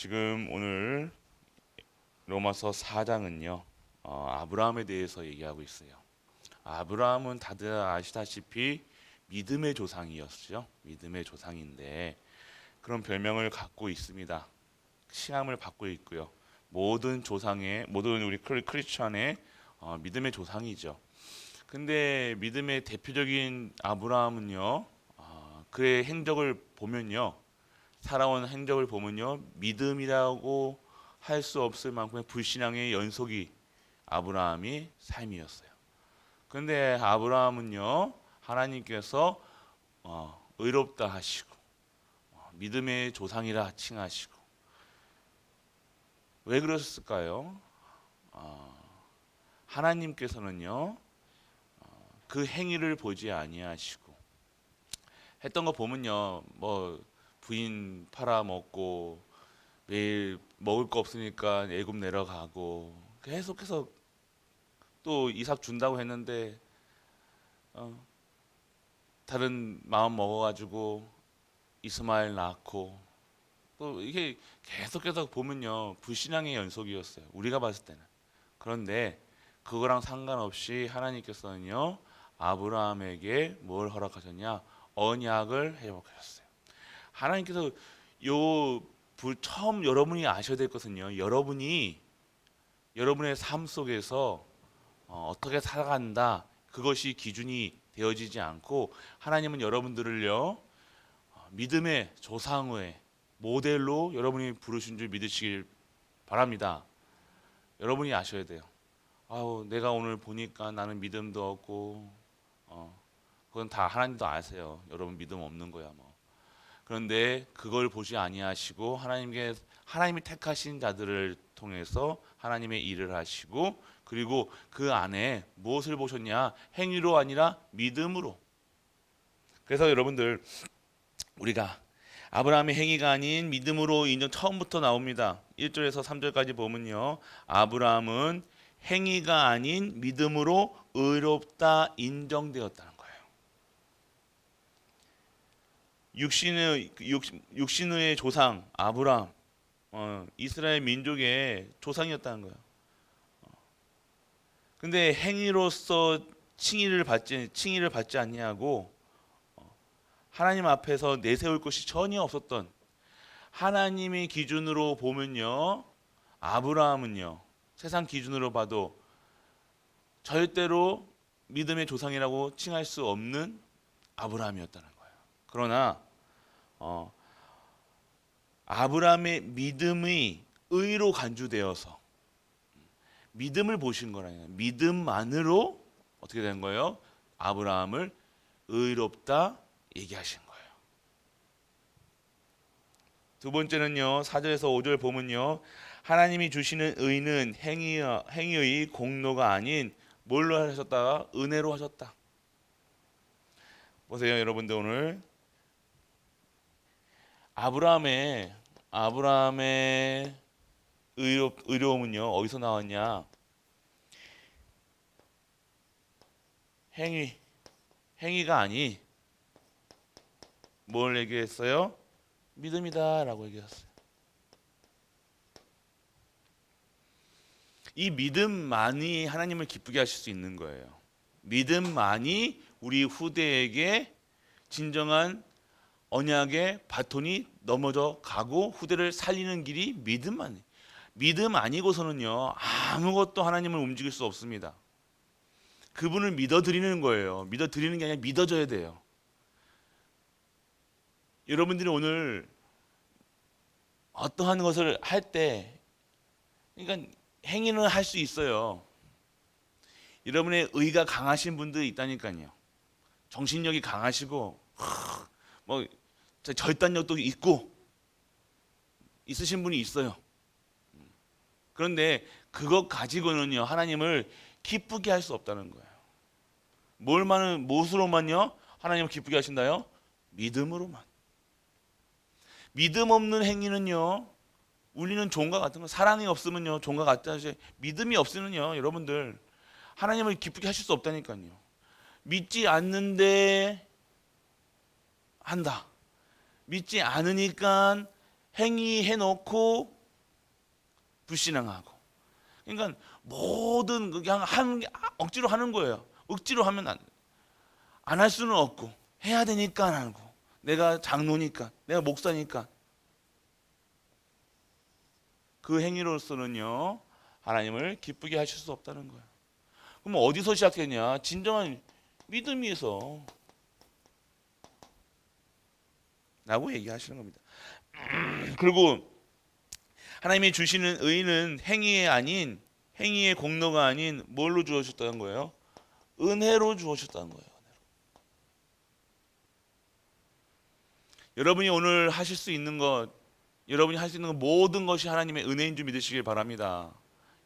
지금 오늘 로마서 4장은요. 아브라함에 대해서 얘기하고 있어요. 아브라함은 다들 아시다시피 믿음의 조상이었죠. 믿음의 조상인데 그런 별명을 갖고 있습니다. 칭함을 받고 있고요. 모든 우리 크리스천의 믿음의 조상이죠. 근데 믿음의 대표적인 아브라함은요. 그의 행적을 보면요. 살아온 행적을 보면요. 믿음이라고 할 수 없을 만큼의 불신앙의 연속이 아브라함이 삶이었어요. 그런데 아브라함은요. 하나님께서 의롭다 하시고 믿음의 조상이라 칭하시고 왜 그러셨을까요? 하나님께서는요. 그 행위를 보지 아니하시고 했던 거 보면요. 뭐 부인 팔아먹고 매일 먹을 거 없으니까 애굽 내려가고 계속해서 또 이삭 준다고 했는데 어, 다른 마음 먹어가지고 이스마엘 낳고 또 이게 계속해서 보면요 불신앙의 연속이었어요. 우리가 봤을 때는. 그런데 그거랑 상관없이 하나님께서는요 아브라함에게 뭘 허락하셨냐? 언약을 회복하셨어요. 하나님께서 처음 여러분이 아셔야 될 것은요. 여러분의 삶 속에서 어떻게 살아간다. 그것이 기준이 되어지지 않고 하나님은 여러분들을요. 믿음의 조상의 모델로 여러분이 부르신 줄 믿으시길 바랍니다. 여러분이 아셔야 돼요. 아우 내가 오늘 보니까 나는 믿음도 없고 그건 다 하나님도 아세요. 여러분 믿음 없는 거야 뭐. 그런데 그걸 보지 아니하시고 하나님이 택하신 자들을 통해서 하나님의 일을 하시고 그리고 그 안에 무엇을 보셨냐? 행위로 아니라 믿음으로. 그래서 여러분들 우리가 아브라함의 행위가 아닌 믿음으로 인정 처음부터 나옵니다. 1절에서 3절까지 보면요. 아브라함은 행위가 아닌 믿음으로 의롭다 인정되었다는 거예요. 육신의 조상 아브라함, 이스라엘 민족의 조상이었다는 거예요. 근데 행위로서 칭의를 받지 아니하고 하나님 앞에서 내세울 것이 전혀 없었던 하나님의 기준으로 보면요. 아브라함은요. 세상 기준으로 봐도 절대로 믿음의 조상이라고 칭할 수 없는 아브라함이었다는 거예요. 그러나 아브라함의 믿음이 의로 간주되어서 믿음을 보신 거라요. 믿음만으로 어떻게 된 거예요? 아브라함을 의롭다 얘기하신 거예요. 두 번째는요. 4절에서 5절 보면요. 하나님이 주시는 의는 행위의 공로가 아닌 뭘로 하셨다? 은혜로 하셨다. 보세요, 여러분들 오늘 아브라함의 의로움은요 어디서 나왔냐? 행위가 아니 뭘 얘기했어요? 믿음이다라고 얘기했어요. 이 믿음만이 하나님을 기쁘게 하실 수 있는 거예요. 믿음만이 우리 후대에게 진정한 언약의 바톤이 넘어져 가고 후대를 살리는 길이 믿음만. 믿음 아니고서는요 아무것도 하나님을 움직일 수 없습니다. 그분을 믿어드리는 거예요. 믿어드리는 게 아니라 믿어줘야 돼요. 여러분들이 오늘 어떠한 것을 할 때 그러니까 행위는 할 수 있어요. 여러분의 의가 강하신 분들이 있다니까요. 정신력이 강하시고 뭐 결단력도 있고 있으신 분이 있어요. 그런데 그것 가지고는요 하나님을 기쁘게 할 수 없다는 거예요. 무엇으로만요 하나님을 기쁘게 하신다요? 믿음으로만. 믿음 없는 행위는요 울리는 종과 같은 거. 사랑이 없으면요 종과 같다시 믿음이 없으면요 여러분들 하나님을 기쁘게 하실 수 없다니까요. 믿지 않는데 한다. 믿지 않으니까 행위해놓고 불신앙하고. 그러니까 모든 그냥 억지로 하는 거예요. 억지로 하면 안 할 수는 없고 해야 되니까 안 하고, 내가 장로니까, 내가 목사니까. 그 행위로서는요 하나님을 기쁘게 하실 수 없다는 거예요. 그럼 어디서 시작했냐? 진정한 믿음에서 라고 얘기하시는 겁니다. 그리고 하나님이 주시는 의는 행위의 공로가 아닌 뭘로 주어졌다는 거예요? 은혜로 주어졌다는 거예요. 여러분이 오늘 하실 수 있는 것, 여러분이 할 수 있는 것 모든 것이 하나님의 은혜인 줄 믿으시길 바랍니다.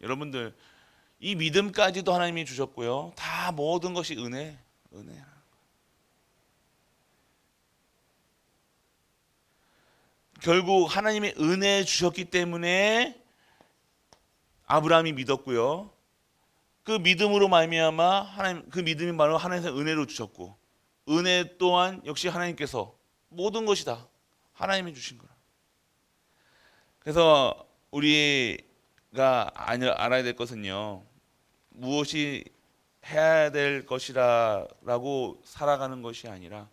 여러분들 이 믿음까지도 하나님이 주셨고요. 다 모든 것이 은혜. 결국 하나님의 은혜 주셨기 때문에 아브라함이 믿었고요. 그 믿음으로 말미암아 하나님, 그 믿음이 바로 하나님께서 은혜로 주셨고, 은혜 또한 역시 하나님께서 모든 것이 다 하나님이 주신 거라. 그래서 우리가 알아야 될 것은요, 무엇이 해야 될 것이라고 살아가는 것이 아니라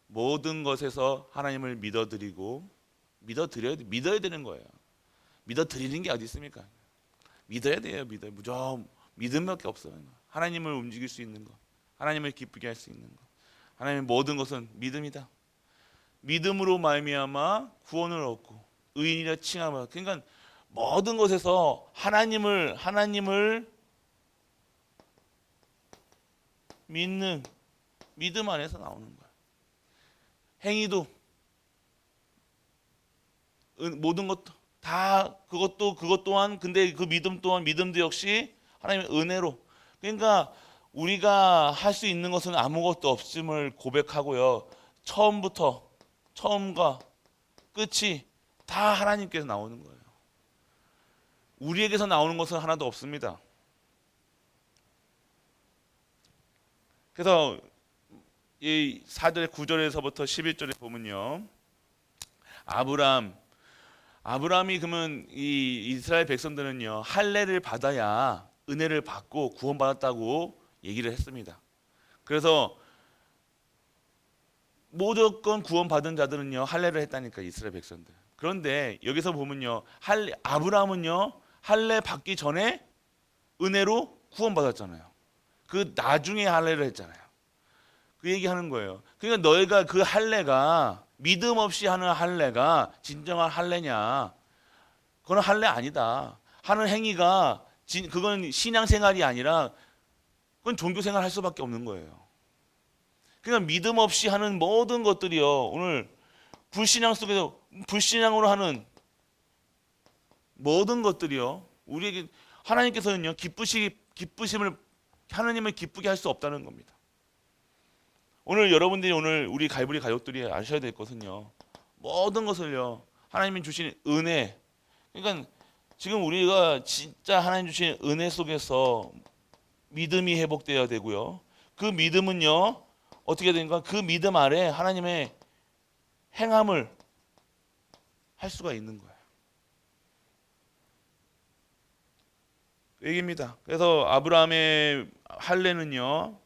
모든 것에서 하나님을 믿어야 되는 거예요. 믿어드리는 게 어디 있습니까? 믿어야 돼요. 무조건 믿음밖에 없어요. 하나님을 움직일 수 있는 것, 하나님을 기쁘게 할 수 있는 것, 하나님의 모든 것은 믿음이다. 믿음으로 말미암아 구원을 얻고 의인이라 칭함을. 그러니까 모든 것에서 하나님을 믿는 믿음 안에서 나오는 거야. 행위도 모든 것도 다 그것 또한, 근데 그 믿음 또한, 믿음도 역시 하나님의 은혜로. 그러니까 우리가 할 수 있는 것은 아무것도 없음을 고백하고요. 처음과 끝이 다 하나님께서 나오는 거예요. 우리에게서 나오는 것은 하나도 없습니다. 그래서 이 4절 9절에서부터 11절에 보면요, 아브라함이 그러면 이 이스라엘 백성들은요 할례를 받아야 은혜를 받고 구원받았다고 얘기를 했습니다. 그래서 무조건 구원받은 자들은요 할례를 했다니까, 이스라엘 백성들. 그런데 여기서 보면요, 아브라함은요 할례 받기 전에 은혜로 구원받았잖아요. 그 나중에 할례를 했잖아요. 그 얘기하는 거예요. 그러니까 너희가 그 할례가, 믿음 없이 하는 할례가 진정한 할례냐? 그건 할례 아니다. 하는 행위가 그건 신앙생활이 아니라 그건 종교생활 할 수밖에 없는 거예요. 그러니까 믿음 없이 하는 모든 것들이요, 오늘 불신앙 속에서 불신앙으로 하는 모든 것들이요, 우리에게 하나님께서는요 하나님을 기쁘게 할 수 없다는 겁니다. 오늘 여러분들이, 오늘 우리 갈보리 가족들이 아셔야 될 것은요, 모든 것을요 하나님이 주신 은혜. 그러니까 지금 우리가 진짜 하나님 주신 은혜 속에서 믿음이 회복되어야 되고요. 그 믿음은요 어떻게 되는가? 그 믿음 아래 하나님의 행함을 할 수가 있는 거예요. 그 얘기입니다. 그래서 아브라함의 할례는요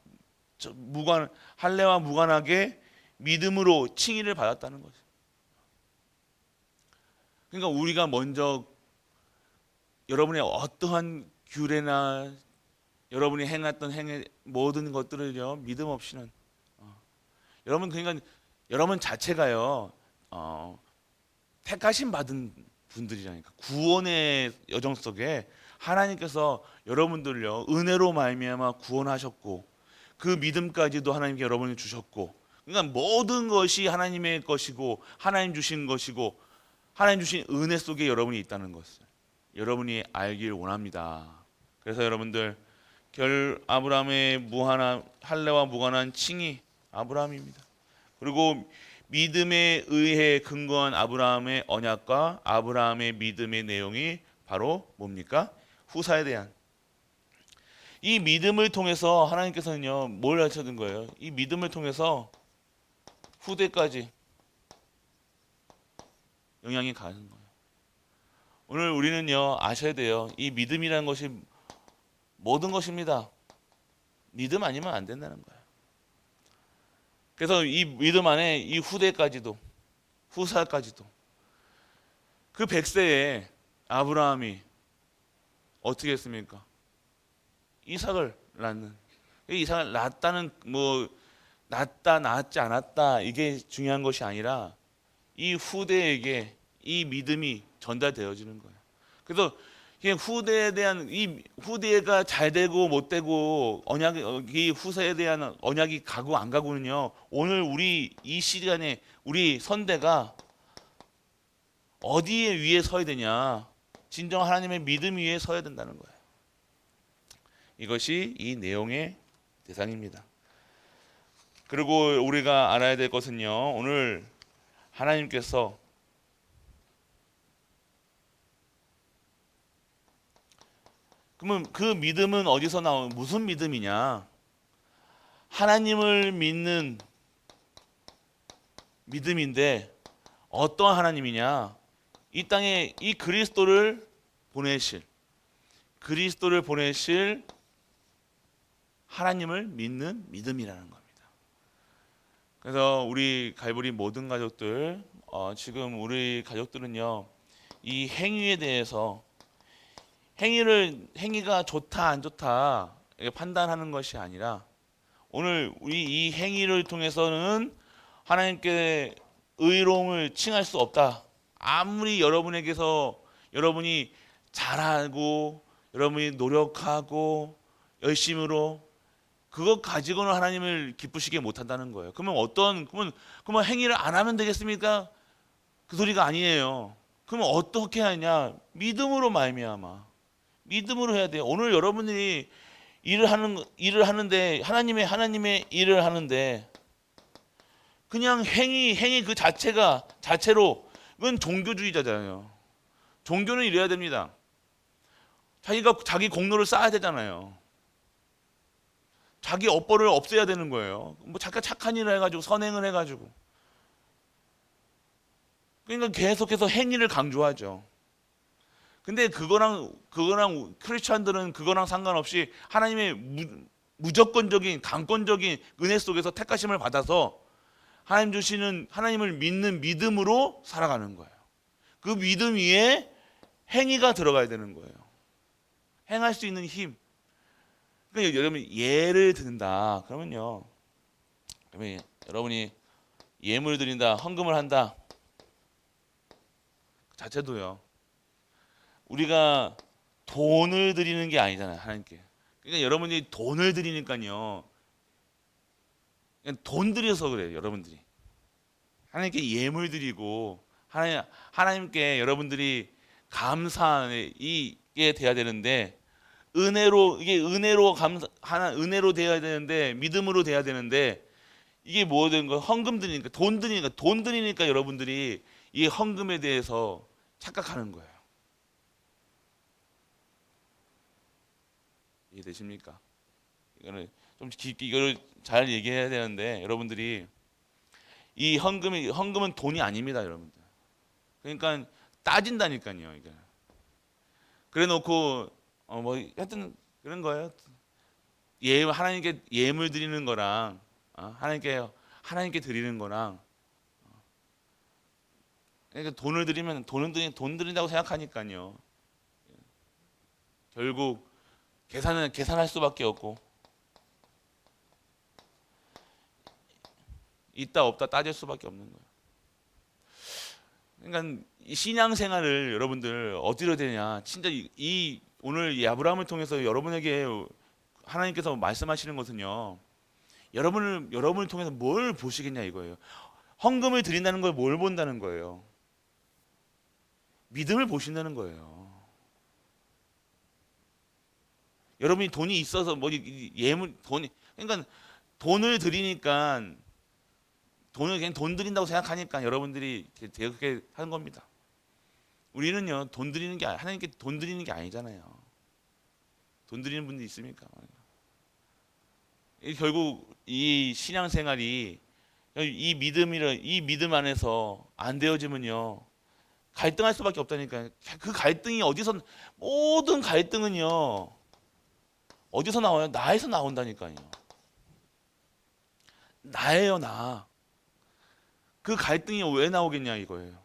할례와 무관하게 믿음으로 칭의를 받았다는 거죠. 그러니까 우리가 먼저 여러분의 어떠한 규례나 여러분이 행했던 모든 것들을요 믿음 없이는 여러분, 그러니까 여러분 자체가요 택하심 받은 분들이라니까. 구원의 여정 속에 하나님께서 여러분들요 은혜로 말미암아 구원하셨고, 그 믿음까지도 하나님께 여러분이 주셨고, 그러니까 모든 것이 하나님의 것이고 하나님 주신 것이고 하나님 주신 은혜 속에 여러분이 있다는 것을 여러분이 알길 원합니다. 그래서 여러분들 아브라함의 무한한 할례와 무관한 칭의 아브라함입니다. 그리고 믿음에 의해 근거한 아브라함의 언약과 아브라함의 믿음의 내용이 바로 뭡니까? 후사에 대한 이 믿음을 통해서 하나님께서는요 뭘 하시는 거예요? 이 믿음을 통해서 후대까지 영향이 가는 거예요. 오늘 우리는요 아셔야 돼요. 이 믿음이라는 것이 모든 것입니다. 믿음 아니면 안 된다는 거예요. 그래서 이 믿음 안에 이 후대까지도 후사까지도 그 100세에 아브라함이 어떻게 했습니까? 이삭을 낳는. 이삭을 낳았다는 뭐 낳았다 낳았지 않았다 이게 중요한 것이 아니라 이 후대에게 이 믿음이 전달되어지는 거예요. 그래서 그냥 후대에 대한 이 후대가 잘 되고 못 되고 이 후세에 대한 언약이 가고 안 가고는요. 오늘 우리 이 시간에 우리 선대가 어디에 위에 서야 되냐? 진정 하나님의 믿음 위에 서야 된다는 거예요. 이것이 이 내용의 대상입니다. 그리고 우리가 알아야 될 것은요. 오늘 하나님께서 그러면 그 믿음은 어디서 나온 무슨 믿음이냐? 하나님을 믿는 믿음인데 어떤 하나님이냐? 이 땅에 이 그리스도를 보내실 하나님을 믿는 믿음이라는 겁니다. 그래서 우리 갈보리 모든 가족들 지금 우리 가족들은요 이 행위에 대해서 행위가 좋다 안 좋다 판단하는 것이 아니라 오늘 우리 이 행위를 통해서는 하나님께 의로움을 칭할 수 없다. 아무리 여러분이 잘하고 여러분이 노력하고 열심으로 그것 가지고는 하나님을 기쁘시게 못한다는 거예요. 그러면 행위를 안 하면 되겠습니까? 그 소리가 아니에요. 그러면 어떻게 하냐? 믿음으로 말미암아. 믿음으로 해야 돼요. 오늘 여러분들이 일을 하는데 하나님의 일을 하는데 그냥 행위 그 자체로 이건 종교주의자잖아요. 종교는 이래야 됩니다. 자기 공로를 쌓아야 되잖아요. 자기 업보를 없애야 되는 거예요. 뭐 자기가 착한 일을 해가지고 선행을 해가지고 그러니까 계속해서 행위를 강조하죠. 근데 그거랑 크리스찬들은 그거랑 상관없이 하나님의 무조건적인 강권적인 은혜 속에서 택하심을 받아서 하나님을 믿는 믿음으로 살아가는 거예요. 그 믿음 위에 행위가 들어가야 되는 거예요. 행할 수 있는 힘. 그러니까 여러분 예를 든다. 그러면 여러분이 예물 드린다, 헌금을 한다. 그 자체도요. 우리가 돈을 드리는 게 아니잖아요, 하나님께. 그러니까 여러분이 돈을 드리니까요. 그냥 돈 들여서 그래요, 여러분들이. 하나님께 예물 드리고 하나님께 여러분들이 감사에 이게 돼야 되는데 은혜로 돼야 되는데 믿음으로 돼야 되는데 이게 뭐 된 거? 헌금 드리니까 돈 드리니까 여러분들이 이 헌금에 대해서 착각하는 거예요. 이해되십니까? 이거는 좀 깊게 이거를 잘 얘기해야 되는데 여러분들이 이 헌금은 돈이 아닙니다, 여러분들. 그러니까 따진다니까요, 이게. 그래놓고 뭐 하여튼 그런 거예요. 하나님께 예물 드리는 거랑 하나님께 드리는 거랑 그러니까 돈을 드리면 돈 드린다고 생각하니까요. 결국 계산할 수밖에 없고 있다 없다 따질 수밖에 없는 거예요. 그러니까 이 신앙생활을 여러분들 어디로 되냐? 진짜 오늘 이 아브라함을 통해서 여러분에게 하나님께서 말씀하시는 것은요. 여러분을 통해서 뭘 보시겠냐 이거예요. 헌금을 드린다는 걸 뭘 본다는 거예요. 믿음을 보신다는 거예요. 여러분이 돈이 있어서 뭐 돈이 그러니까 돈을 드리니까 돈을 그냥 돈 드린다고 생각하니까 여러분들이 그렇게 하는 겁니다. 우리는요 하나님께 돈 드리는 게 아니잖아요. 돈 드리는 분들 있습니까? 결국 이 신앙생활이 이 믿음 안에서 안 되어지면요 갈등할 수밖에 없다니까요. 그 갈등이 어디서, 모든 갈등은요 어디서 나와요? 나에서 나온다니까요. 나예요, 나. 그 갈등이 왜 나오겠냐 이거예요.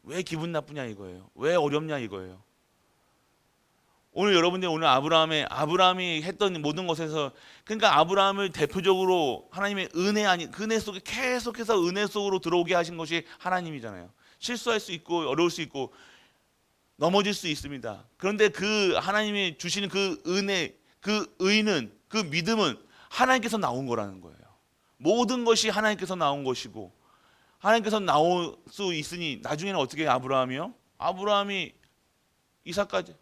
왜 기분 나쁘냐 이거예요. 왜 어렵냐 이거예요. 오늘 여러분들 오늘 아브라함이 했던 모든 것에서, 그러니까 아브라함을 대표적으로 하나님의 은혜 속에 계속해서 은혜 속으로 들어오게 하신 것이 하나님이잖아요. 실수할 수 있고 어려울 수 있고 넘어질 수 있습니다. 그런데 그 하나님이 주시는 그 은혜, 그 의는, 그 믿음은 하나님께서 나온 거라는 거예요. 모든 것이 하나님께서 나온 것이고, 하나님께서 나올 수 있으니 나중에는 어떻게 아브라함이요? 아브라함이 이삭까지,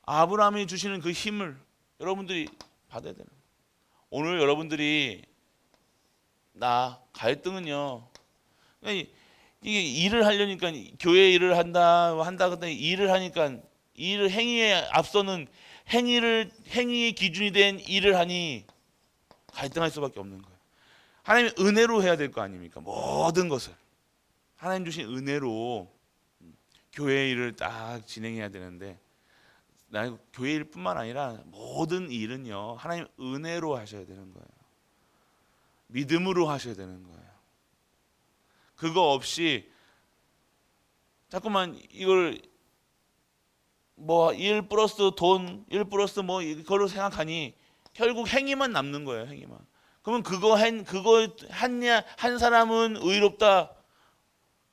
아브라함이 주시는 그 힘을 여러분들이 받아야 되는 거예요. 오늘 여러분들이 갈등은요, 이게 일을 하려니까, 교회 일을 한다 그랬더니 일을 하니까, 행위에 앞서는 행위의 기준이 된 일을 하니 갈등할 수밖에 없는 거예요. 하나님의 은혜로 해야 될 거 아닙니까? 모든 것을 하나님 주신 은혜로 교회 일을 딱 진행해야 되는데, 교회 일뿐만 아니라 모든 일은요 하나님 은혜로 하셔야 되는 거예요. 믿음으로 하셔야 되는 거예요. 그거 없이 자꾸만 이걸 뭐 일 플러스 돈, 일 플러스 뭐 이거로 생각하니 결국 행위만 남는 거예요. 행위만. 그러면 그거 한 사람은 의롭다,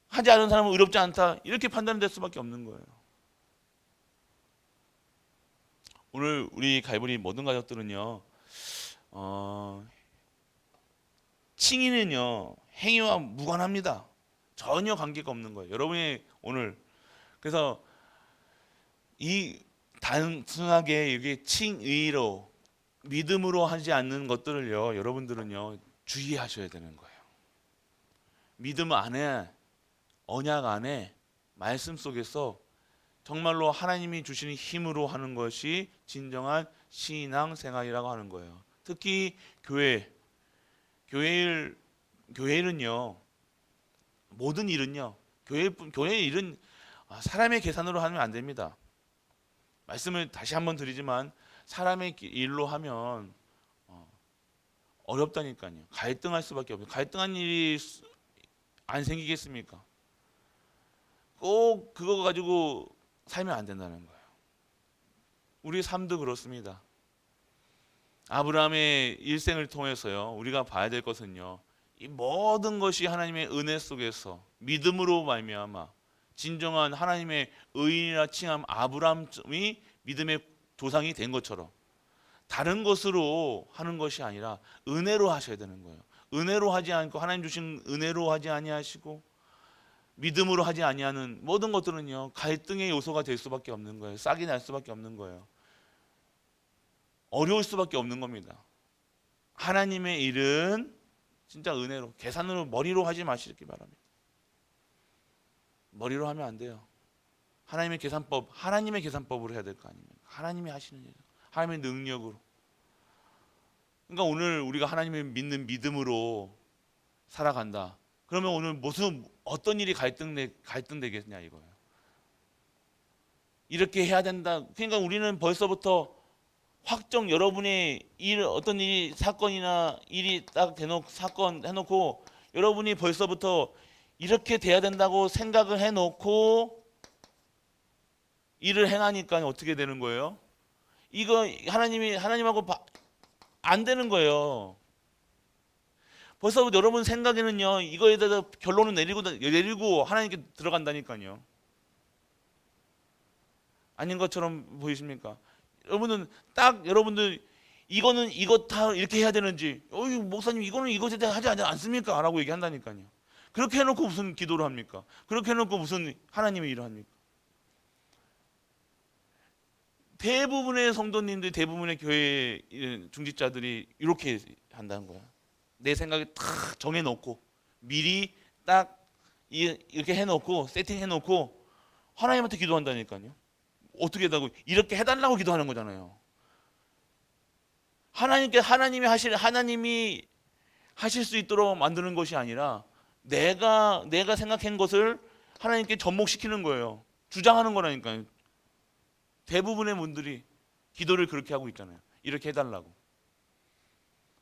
하지 않은 사람은 의롭지 않다, 이렇게 판단될 수밖에 없는 거예요. 오늘 우리 갈보리 모든 가족들은요, 칭의는요 행위와 무관합니다. 전혀 관계가 없는 거예요. 여러분이 오늘 그래서 이 단순하게 이게 칭의로 믿음으로 하지 않는 것들을요 여러분들은요 주의하셔야 되는 거예요. 믿음 안에, 언약 안에, 말씀 속에서 정말로 하나님이 주시는 힘으로 하는 것이 진정한 신앙 생활이라고 하는 거예요. 특히 교회 일은요, 모든 일은요, 교회 일은 사람의 계산으로 하면 안 됩니다. 말씀을 다시 한번 드리지만 사람의 일로 하면 어렵다니까요. 갈등할 수밖에 없어요. 갈등한 일이 안 생기겠습니까? 꼭 그거 가지고 살면 안 된다는 거예요. 우리 삶도 그렇습니다. 아브라함의 일생을 통해서요 우리가 봐야 될 것은요, 이 모든 것이 하나님의 은혜 속에서 믿음으로 말미암아 진정한 하나님의 의인이라 칭함 아브라함이 믿음의 조상이 된 것처럼 다른 것으로 하는 것이 아니라 은혜로 하셔야 되는 거예요. 은혜로 하지 않고, 하나님 주신 은혜로 하지 아니하시고 믿음으로 하지 아니하는 모든 것들은요 갈등의 요소가 될 수밖에 없는 거예요. 싹이 날 수밖에 없는 거예요. 어려울 수밖에 없는 겁니다. 하나님의 일은 진짜 은혜로, 계산으로, 머리로 하지 마시기 바랍니다. 머리로 하면 안 돼요. 하나님의 계산법으로 해야 될 거 아닙니까? 하나님이 하시는 일, 하나님의 능력으로. 그러니까 오늘 우리가 하나님을 믿는 믿음으로 살아간다. 그러면 오늘 어떤 일이 갈등되겠냐 이거예요. 이렇게 해야 된다. 그러니까 우리는 벌써부터 여러분의 어떤 일이, 사건이나 일이 딱 사건 해놓고 여러분이 벌써부터 이렇게 돼야 된다고 생각을 해놓고 일을 행하니까 어떻게 되는 거예요? 이거 하나님하고 안 되는 거예요. 벌써부터 여러분 생각에는요 이거에 대해서 결론을 내리고 하나님께 들어간다니까요. 아닌 것처럼 보이십니까? 여러분들 이거는 이거 다 이렇게 해야 되는지, 목사님 이거는 이것에 대해 하지 않습니까? 라고 얘기한다니까요. 그렇게 해놓고 무슨 기도를 합니까? 그렇게 해놓고 무슨 하나님의 일을 합니까? 대부분의 성도님들, 대부분의 교회 중직자들이 이렇게 한다는 거야. 내 생각에 딱 정해놓고 미리 딱 이렇게 해놓고 세팅해놓고 하나님한테 기도한다니까요. 어떻게 해달라고, 이렇게 해달라고 기도하는 거잖아요. 하나님이 하실 수 있도록 만드는 것이 아니라 내가 생각한 것을 하나님께 접목시키는 거예요. 주장하는 거라니까요. 대부분의 분들이 기도를 그렇게 하고 있잖아요. 이렇게 해달라고.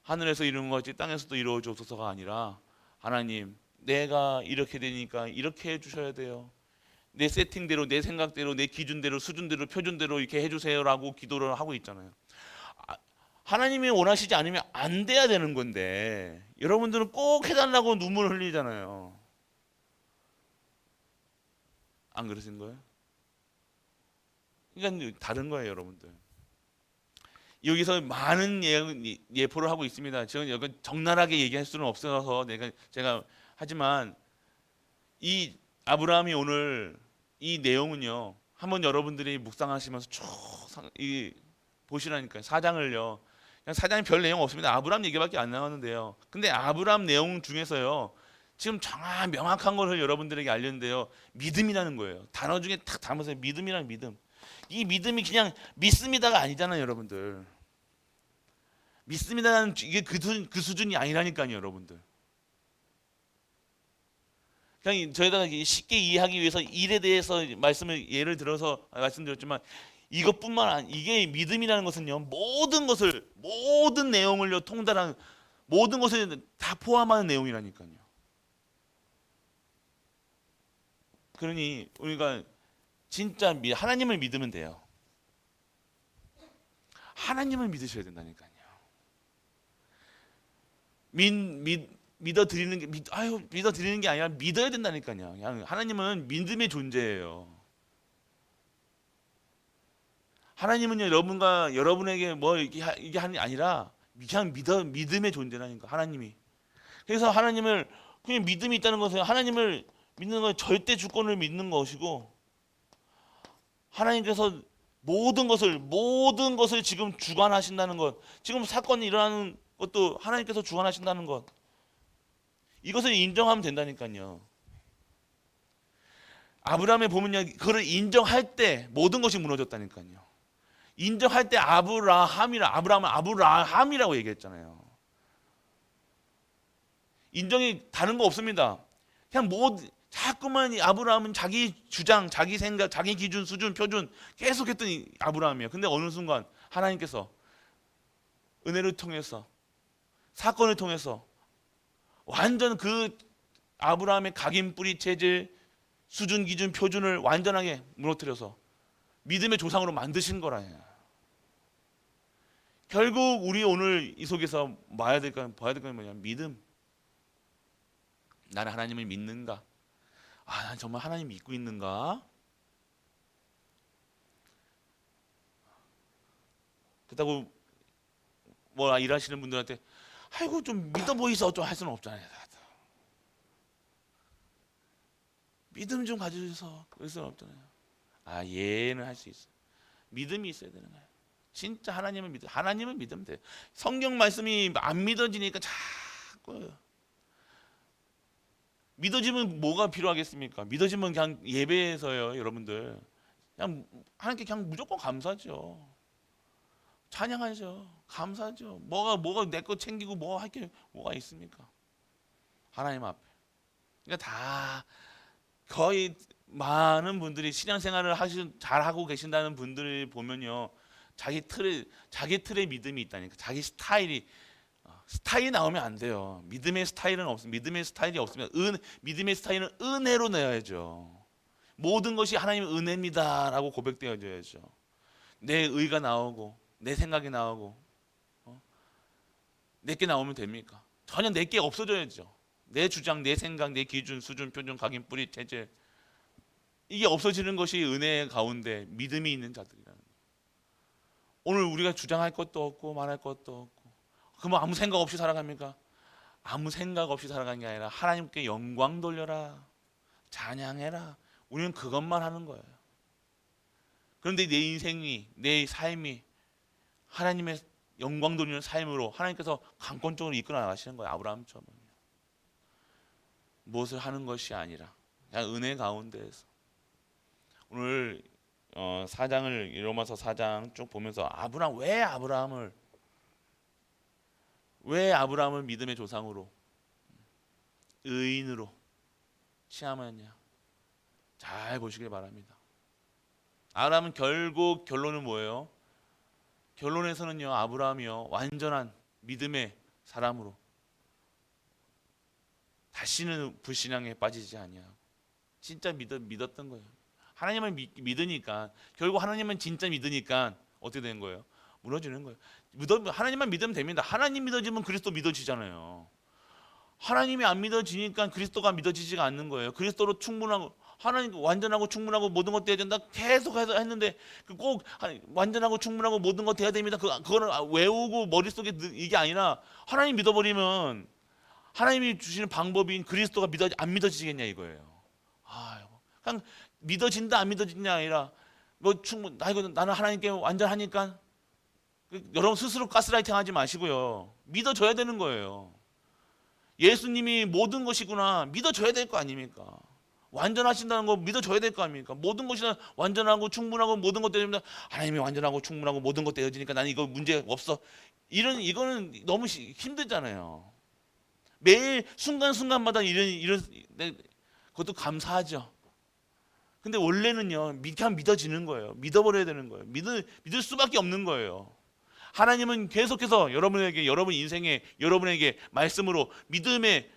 하늘에서 이루는 것이 땅에서도 이루어져서가 아니라 하나님, 내가 이렇게 되니까 이렇게 해주셔야 돼요. 내 세팅대로, 내 생각대로, 내 기준대로, 수준대로, 표준대로 이렇게 해주세요라고 기도를 하고 있잖아요. 하나님이 원하시지 않으면 안 돼야 되는 건데 여러분들은 꼭 해달라고 눈물을 흘리잖아요. 안 그러신 거예요? 그러니까 다른 거예요, 여러분들. 여기서 많은 예포를 하고 있습니다. 저는 여기 적나라하게 얘기할 수는 없어서 제가 하지만 이 아브라함이 오늘 이 내용은요. 한번 여러분들이 묵상하시면서 쭉 보시라니까요. 사장을요. 그냥 사장이 별 내용 없습니다. 아브라함 얘기밖에 안 나왔는데요. 근데 아브라함 내용 중에서요. 지금 명확한 것을 여러분들에게 알렸는데요. 믿음이라는 거예요. 단어 중에 딱 담으세요. 믿음이라는 믿음. 이 믿음이 그냥 믿습니다가 아니잖아요, 여러분들. 믿습니다는 이게 그 수준이 아니라니까요, 여러분들. 그냥 저희가 쉽게 이해하기 위해서 일에 대해서 예를 들어서 말씀드렸지만 이것뿐만 아니 이게 믿음이라는 것은요 모든 내용을요 통달한 모든 것을 다 포함하는 내용이라니까요. 그러니 우리가 진짜 하나님을 믿으면 돼요. 하나님을 믿으셔야 된다니까요. 믿어 드리는 게 믿어 드리는 게 아니라 믿어야 된다니까요. 그냥 하나님은 믿음의 존재예요. 하나님은요 여러분에게 뭐 이게 하는 게 아니라 그냥 믿음의 존재라니까 하나님이. 그래서 하나님을 그냥 믿음이 있다는 것은 하나님을 믿는 건 절대 주권을 믿는 것이고 하나님께서 모든 것을 지금 주관하신다는 것, 지금 사건이 일어나는 것도 하나님께서 주관하신다는 것, 이것을 인정하면 된다니까요. 아브라함에 보면요, 그걸 인정할 때 모든 것이 무너졌다니까요. 인정할 때 아브라함은 아브라함이라고 얘기했잖아요. 인정이 다른 거 없습니다. 그냥 자꾸만 아브라함은 자기 주장, 자기 생각, 자기 기준, 수준, 표준 계속했던 아브라함이에요. 근데 어느 순간 하나님께서 은혜를 통해서 사건을 통해서 완전 그 아브라함의 각인뿌리 체질, 수준, 기준, 표준을 완전하게 무너뜨려서 믿음의 조상으로 만드신 거라요. 결국 우리 오늘 이 속에서 봐야 될 건 뭐냐면 믿음. 나는 하나님을 믿는가? 난 정말 하나님 믿고 있는가? 그렇다고 뭐 일하시는 분들한테 아이고 좀 믿어 보이소 좀 할 수는 없잖아요. 믿음 좀 가져주셔서 그럴 수는 없잖아요. 얘는 할 수 있어. 믿음이 있어야 되는 거예요. 진짜 하나님을 믿으면 돼요. 성경 말씀이 안 믿어지니까 자꾸 믿어지면 뭐가 필요하겠습니까? 믿어지면 그냥 예배에서요, 여러분들. 그냥 하나님께 그냥 무조건 감사죠. 찬양하죠. 감사죠. 뭐가 내 거 챙기고 뭐 할 게 뭐가 있습니까? 하나님 앞에. 그러니까 다 거의 많은 분들이 신앙생활을 잘하고 계신다는 분들을 보면요. 자기 틀에 믿음이 있다니까. 자기 스타일이 나오면 안 돼요. 믿음의 스타일은 없습니다. 믿음의 스타일이 없으면 믿음의 스타일은 은혜로 내야죠. 모든 것이 하나님의 은혜입니다라고 고백되어져야죠. 내 의가 나오고 내 생각이 나오고 내게 나오면 됩니까? 전혀 내게 없어져야죠. 내 주장, 내 생각, 내 기준, 수준, 표준, 각인, 뿌리, 체질 이게 없어지는 것이 은혜 가운데 믿음이 있는 자들이라는 거예요. 오늘 우리가 주장할 것도 없고 말할 것도 없고 그러면 아무 생각 없이 살아갑니까? 아무 생각 없이 살아가는 게 아니라 하나님께 영광 돌려라, 찬양해라. 우리는 그것만 하는 거예요. 그런데 내 인생이, 내 삶이 하나님의 영광 돌리는 삶으로 하나님께서 강권적으로 이끌어 나가시는 거예요. 아브라함처럼. 무엇을 하는 것이 아니라 그냥 은혜 가운데에서. 오늘 로마서 4장 쭉 보면서 왜 아브라함을 믿음의 조상으로 의인으로 시험하였냐? 잘 보시길 바랍니다. 아브라함은 결국 결론은 뭐예요? 결론에서는요, 아브라함이요 완전한 믿음의 사람으로 다시는 불신앙에 빠지지 아니하고 진짜 믿었던 거예요. 하나님을 믿으니까 결국 하나님은 진짜 믿으니까 어떻게 된 거예요? 무너지는 거예요. 하나님만 믿으면 됩니다. 하나님 믿어지면 그리스도 믿어지잖아요. 하나님이 안 믿어지니까 그리스도가 믿어지지가 않는 거예요. 그리스도로 충분하고 하나님 완전하고 충분하고 모든 것 돼야 된다 계속 해서 했는데 꼭 완전하고 충분하고 모든 것 돼야 됩니다. 그거는 외우고 머릿속에 이게 아니라 하나님 믿어버리면 하나님이 주시는 방법인 그리스도가 안 믿어지겠냐 이거예요. 아, 그냥 믿어진다 안 믿어지냐 아니라 뭐 나는 하나님께 완전하니까 여러분 스스로 가스라이팅 하지 마시고요. 믿어줘야 되는 거예요. 예수님이 모든 것이구나 믿어줘야 될 거 아닙니까? 완전하신다는 거 믿어줘야 될 거 아닙니까? 모든 것이 완전하고 충분하고 모든 것 되어집니다. 하나님이 완전하고 충분하고 모든 것 되어지니까 나는 이거 문제 없어. 이거는 너무 힘들잖아요. 매일 순간순간마다 그것도 감사하죠. 근데 원래는요, 그냥 믿어지는 거예요. 믿어버려야 되는 거예요. 믿을 수밖에 없는 거예요. 하나님은 계속해서 여러분 인생에 여러분에게 말씀으로 믿음의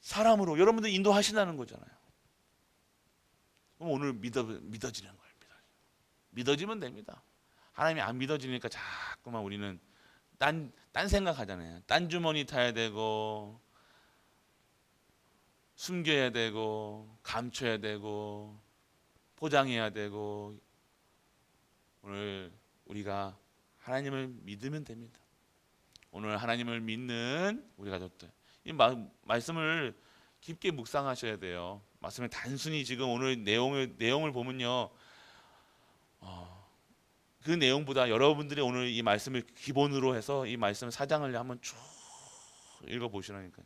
사람으로 여러분들 인도하신다는 거잖아요. 그럼 오늘 믿어지는 거예요. 믿어지면 됩니다. 하나님이 안 믿어지니까 자꾸만 우리는 딴 생각하잖아요. 딴 주머니 타야 되고 숨겨야 되고 감춰야 되고 포장해야 되고 오늘 우리가 하나님을 믿으면 됩니다. 오늘 하나님을 믿는 우리 가족들 이 말씀을 깊게 묵상하셔야 돼요. 말씀을 단순히 지금 오늘 내용을 보면요, 그 내용보다 여러분들이 오늘 이 말씀을 기본으로 해서 이 말씀 사장을 한번 쭉 읽어보시라니까요.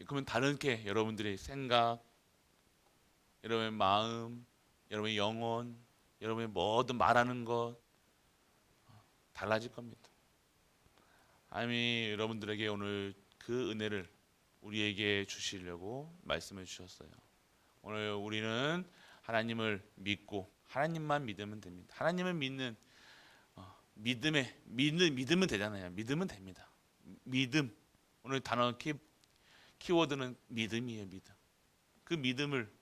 그러면 다르게 여러분들의 생각, 여러분의 마음, 여러분의 영혼, 여러분의 뭐든 말하는 것 달라질 겁니다. 하나님이 여러분들에게 오늘 그 은혜를 우리에게 주시려고 말씀해 주셨어요. 오늘 우리는 하나님을 믿고 하나님만 믿으면 됩니다. 하나님을 믿는 믿으면 되잖아요. 믿으면 됩니다. 믿음 오늘 단어 키워드는 믿음이에요. 믿음. 그 믿음을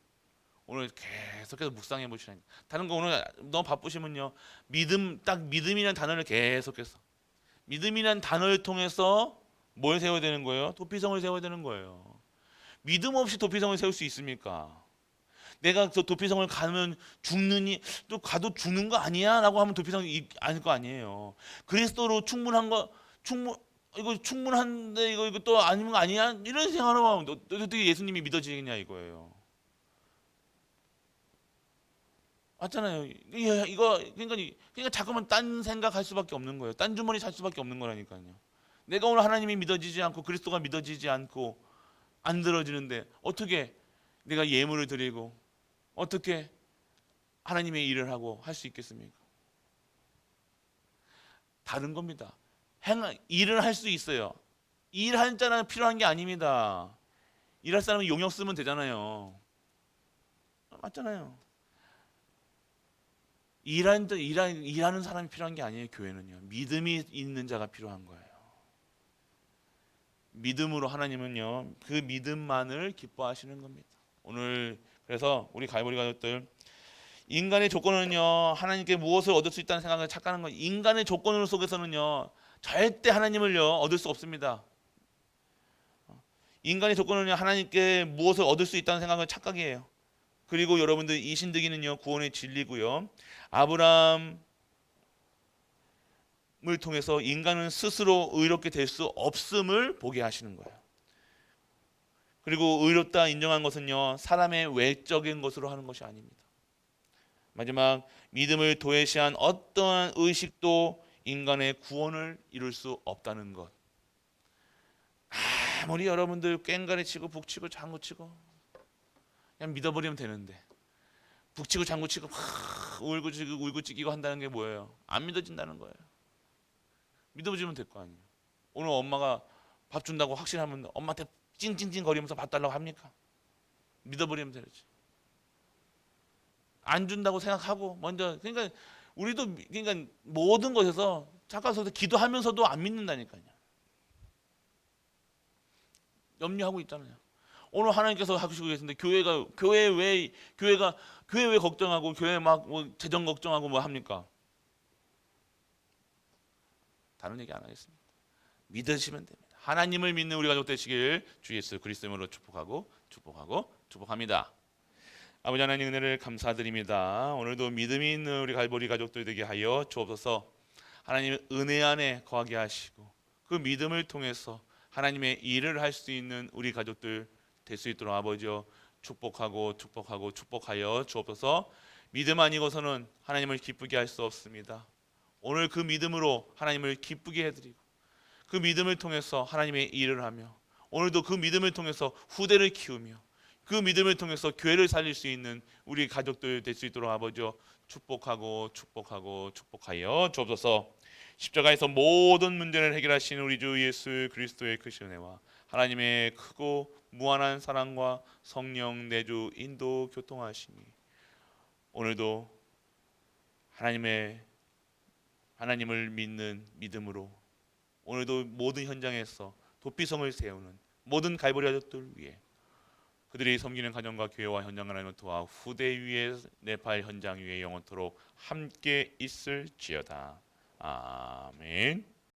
오늘 계속해서 묵상해 보시라니까. 다른 거 오늘 너무 바쁘시면요. 믿음이라는 단어를 계속해서 믿음이라는 단어를 통해서 뭘 세워야 되는 거예요? 도피성을 세워야 되는 거예요. 믿음 없이 도피성을 세울 수 있습니까? 내가 그 도피성을 가면 죽느니 또 가도 죽는 거 아니야? 라고 하면 도피성이 아닐 거 아니에요. 그리스도로 이거 충분한데 이거 또 아닌 거 아니야? 이런 생각을 하면 어떻게 예수님이 믿어지겠냐 이거예요. 맞잖아요. 그러니까 자꾸만 딴 생각할 수밖에 없는 거예요. 딴 주머니 살 수밖에 없는 거라니까요. 내가 오늘 하나님이 믿어지지 않고 그리스도가 믿어지지 않고 안 들어지는데 어떻게 내가 예물을 드리고 어떻게 하나님의 일을 하고 할 수 있겠습니까? 다른 겁니다. 일을 할 수 있어요. 일할 자는 필요한 게 아닙니다. 일할 사람은 용역 쓰면 되잖아요. 맞잖아요. 일하는 사람이 필요한 게 아니에요. 교회는요. 믿음이 있는 자가 필요한 거예요. 믿음으로 하나님은요. 그 믿음만을 기뻐하시는 겁니다. 오늘 그래서 우리 갈보리 가족들 인간의 조건은요. 하나님께 무엇을 얻을 수 있다는 생각을 착각하는 거예요. 인간의 조건 속에서는요. 절대 하나님을요. 얻을 수 없습니다. 인간의 조건은요. 하나님께 무엇을 얻을 수 있다는 생각을 착각이에요. 그리고 여러분들 이 신득이는요. 구원의 진리고요. 아브라함을 통해서 인간은 스스로 의롭게 될 수 없음을 보게 하시는 거예요. 그리고 의롭다 인정한 것은요. 사람의 외적인 것으로 하는 것이 아닙니다. 마지막 믿음을 도외시한 어떠한 의식도 인간의 구원을 이룰 수 없다는 것. 아무리 여러분들 꽹가리 치고 북치고 장구치고 그냥 믿어버리면 되는데 북치고 장구치고 울고찌기고 한다는 게 뭐예요? 안 믿어진다는 거예요. 믿어주면 될 거 아니에요. 오늘 엄마가 밥 준다고 확신하면 엄마한테 찡찡찡 거리면서 밥 달라고 합니까? 믿어버리면 되지. 안 준다고 생각하고 먼저 그러니까 우리도 그러니까 모든 것에서 잠깐 서서 기도하면서도 안 믿는다니까요. 염려하고 있잖아요. 오늘 하나님께서 하시고 계신데 교회 왜 걱정하고 교회 막 뭐 재정 걱정하고 뭐 합니까? 다른 얘기 안 하겠습니다. 믿으시면 됩니다. 하나님을 믿는 우리 가족 되시길 주 예수 그리스도 이름으로 축복합니다. 아버지 하나님 은혜를 감사드립니다. 오늘도 믿음이 있는 우리 갈보리 가족들 되게 하여 주옵소서. 하나님 은혜 안에 거하게 하시고 그 믿음을 통해서 하나님의 일을 할 수 있는 우리 가족들 될 수 있도록 아버지여 축복하여 주옵소서. 믿음 아니고서는 하나님을 기쁘게 할 수 없습니다. 오늘 그 믿음으로 하나님을 기쁘게 해드리고 그 믿음을 통해서 하나님의 일을 하며 오늘도 그 믿음을 통해서 후대를 키우며 그 믿음을 통해서 교회를 살릴 수 있는 우리 가족들 될 수 있도록 아버지여 축복하여 주옵소서. 십자가에서 모든 문제를 해결하신 우리 주 예수 그리스도의 크신 은혜와 하나님의 크고 무한한 사랑과 성령 내주 인도 교통하심이 오늘도 하나님을 믿는 믿음으로 오늘도 모든 현장에서 도피성을 세우는 모든 갈보리 가족들 위해 그들이 섬기는 가정과 교회와 현장을 하는 도와 후대 위에 네팔 현장 위에 영원토록 함께 있을지어다. 아멘.